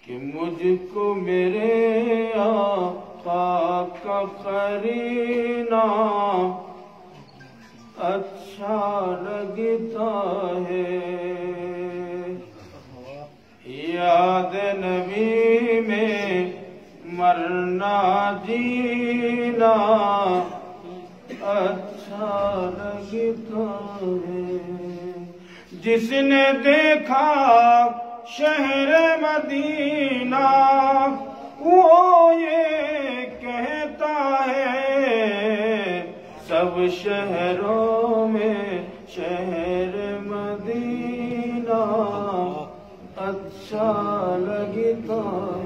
کہ مجھ کو میرے آقا کا قرینہ اچھا لگتا ہے، یاد نبی میں مرنا جینا اچھا لگتا ہے۔ جس نے دیکھا شہر مدینہ وہ یہ کہتا ہے سب شہروں میں شہر مدینہ اچھا لگتا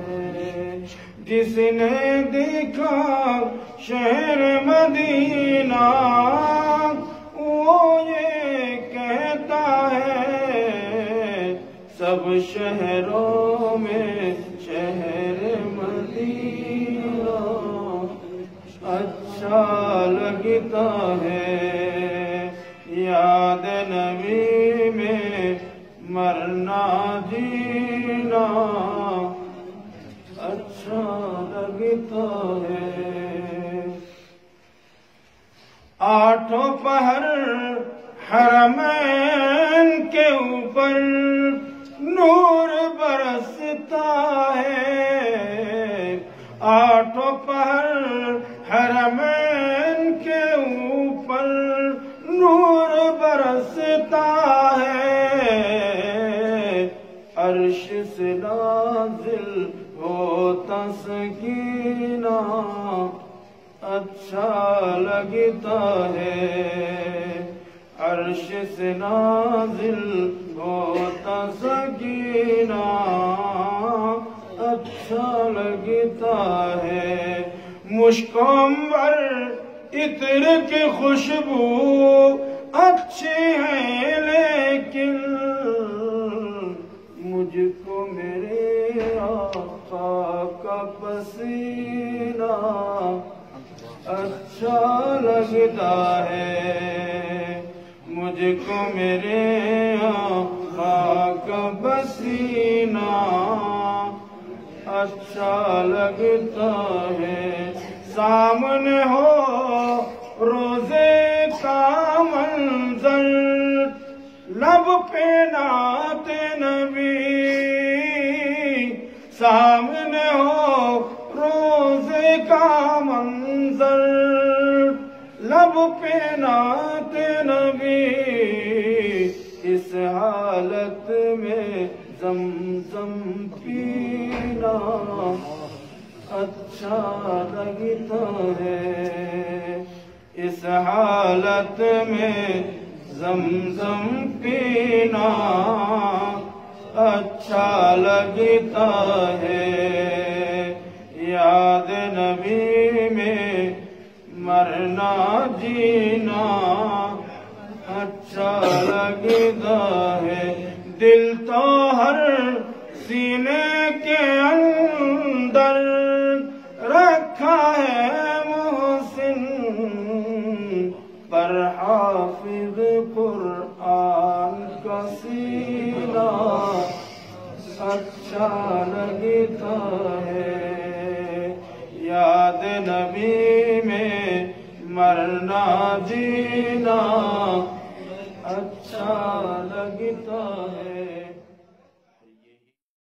ہے۔ جس نے دیکھا شہر مدینہ وہ یہ کہتا ہے سب شہروں میں شہر مدینہ اچھا لگتا ہے، یاد نبی میں مرنا جینا اچھا لگتا ہے۔ آٹھوں پہر حرمین کے اوپر نور برستا ہے، آٹھوں پہر حرمین کے اوپر نور برستا ہے، عرش سے نازل ہوتا سکینہ اچھا لگتا ہے، عرش سے نازل ہوتا سکینہ اچھا لگتا ہے۔ مشک و عنبر عطر کی خوشبو اچھی ہے لیکن مجھ کو میرے آقا کا پسینہ اچھا لگتا ہے، مجھ کو میرے آقا کا پسینہ اچھا لگتا ہے۔ سامنے ہو روزے کا منظر لب پہ نعت نبی، سامنے ہو روزے کا منظر لب پہ نعت نبی، اس حالت میں زمزم پینا اچھا لگتا ہے، اس حالت میں زمزم پینا اچھا لگتا ہے، یاد نبی میں مرنا جینا اچھا لگتا ہے۔ دل تو ہر سینے کے اندر رکھا ہے محسن، پر حافظ قرآن کا سینہ اچھا لگتا ہے، یاد نبی میں مرنا جینا اچھا لگتا ہے۔